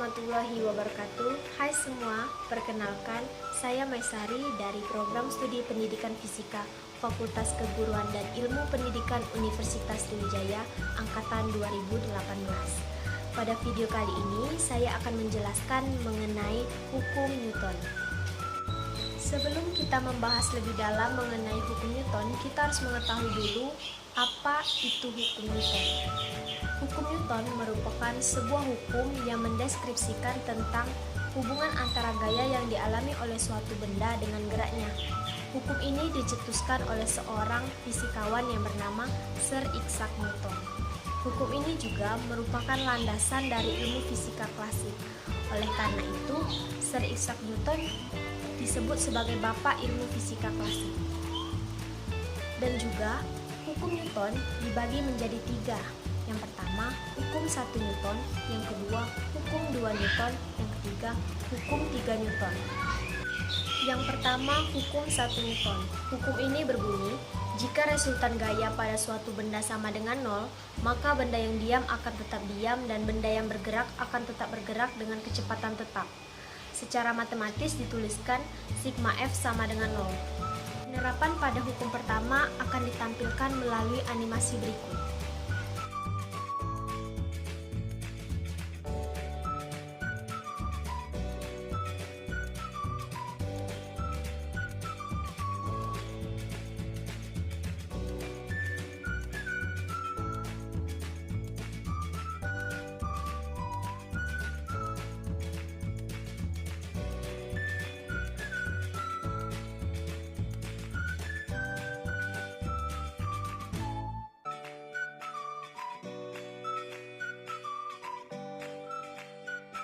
warahmatullahi wabarakatuh. Hai semua, perkenalkan saya Maisari dari Program Studi Pendidikan Fisika Fakultas Keguruan dan Ilmu Pendidikan Universitas Sriwijaya Angkatan 2018. Pada video kali ini saya akan menjelaskan mengenai hukum Newton. Sebelum kita membahas lebih dalam mengenai hukum Newton, kita harus mengetahui dulu apa itu hukum Newton. Hukum Newton merupakan sebuah hukum yang mendeskripsikan tentang hubungan antara gaya yang dialami oleh suatu benda dengan geraknya. Hukum ini dicetuskan oleh seorang fisikawan yang bernama Sir Isaac Newton. Hukum ini juga merupakan landasan dari ilmu fisika klasik. Oleh karena itu, Sir Isaac Newton disebut sebagai bapak ilmu fisika klasik. Dan juga, hukum Newton dibagi menjadi 3. Yang pertama, hukum 1 Newton, yang kedua, hukum 2 Newton, yang ketiga, hukum 3 Newton. Yang pertama, hukum 1 Newton. Hukum ini berbunyi, jika resultan gaya pada suatu benda sama dengan 0, maka benda yang diam akan tetap diam dan benda yang bergerak akan tetap bergerak dengan kecepatan tetap. Secara matematis dituliskan sigma F sama dengan 0. Penerapan pada hukum pertama akan ditampilkan melalui animasi berikut.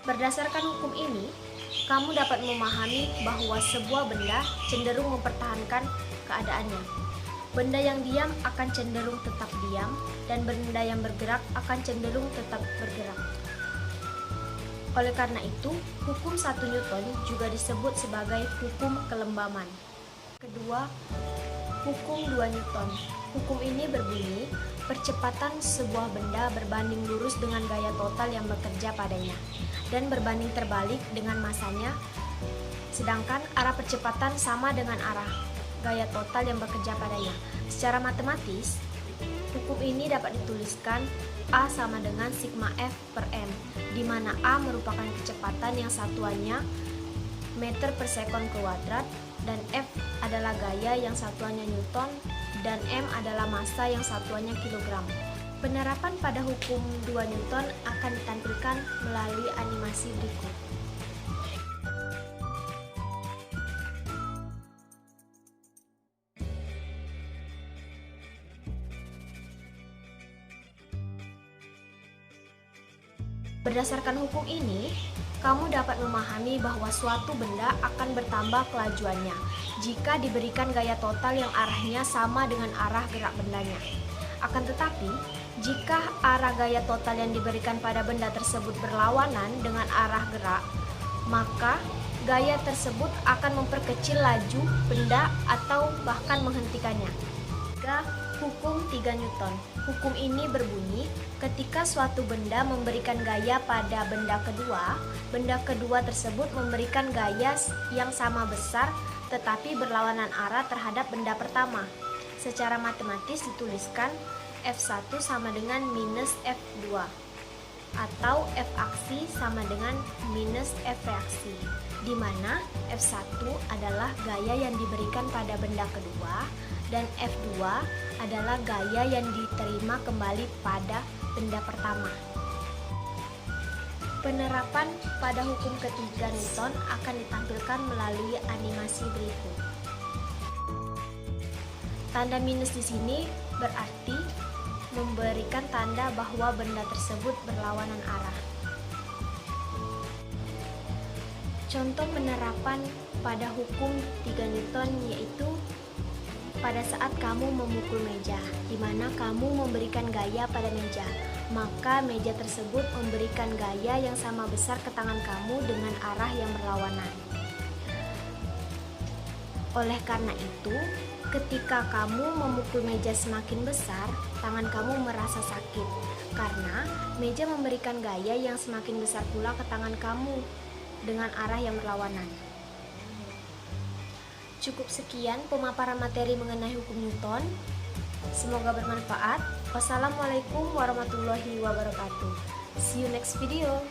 Berdasarkan hukum ini, kamu dapat memahami bahwa sebuah benda cenderung mempertahankan keadaannya. Benda yang diam akan cenderung tetap diam, dan benda yang bergerak akan cenderung tetap bergerak. Oleh karena itu, hukum 1 Newton juga disebut sebagai hukum kelembaman. Kedua, hukum 2 Newton. Hukum ini berbunyi, percepatan sebuah benda berbanding lurus dengan gaya total yang bekerja padanya, dan berbanding terbalik dengan masanya, sedangkan arah percepatan sama dengan arah gaya total yang bekerja padanya. Secara matematis, hukum ini dapat dituliskan A sama dengan sigma F per M, di mana A merupakan kecepatan yang satuannya meter per sekon kuadrat, dan F adalah gaya yang satuannya Newton, dan M adalah massa yang satuannya kilogram. Penerapan pada hukum 2 Newton akan ditampilkan melalui animasi berikut. Berdasarkan hukum ini, kamu dapat memahami bahwa suatu benda akan bertambah kelajuannya jika diberikan gaya total yang arahnya sama dengan arah gerak bendanya. Akan tetapi, jika arah gaya total yang diberikan pada benda tersebut berlawanan dengan arah gerak, maka gaya tersebut akan memperkecil laju benda atau bahkan menghentikannya. Hukum 3 Newton. Hukum ini berbunyi, ketika suatu benda memberikan gaya pada benda kedua tersebut memberikan gaya yang sama besar tetapi berlawanan arah terhadap benda pertama. Secara matematis dituliskan F1 sama dengan minus F2, atau F aksi sama dengan minus F reaksi, di mana F1 adalah gaya yang diberikan pada benda kedua, dan F2 adalah gaya yang diterima kembali pada benda pertama. Penerapan pada hukum ketiga Newton akan ditampilkan melalui animasi berikut. Tanda minus di sini berarti memberikan tanda bahwa benda tersebut berlawanan arah. Contoh penerapan pada hukum 3 Newton yaitu pada saat kamu memukul meja, di mana kamu memberikan gaya pada meja, maka meja tersebut memberikan gaya yang sama besar ke tangan kamu dengan arah yang berlawanan. Oleh karena itu, ketika kamu memukul meja semakin besar, tangan kamu merasa sakit karena meja memberikan gaya yang semakin besar pula ke tangan kamu dengan arah yang berlawanan. Cukup sekian pemaparan materi mengenai hukum Newton. Semoga bermanfaat. Wassalamualaikum warahmatullahi wabarakatuh. See you next video.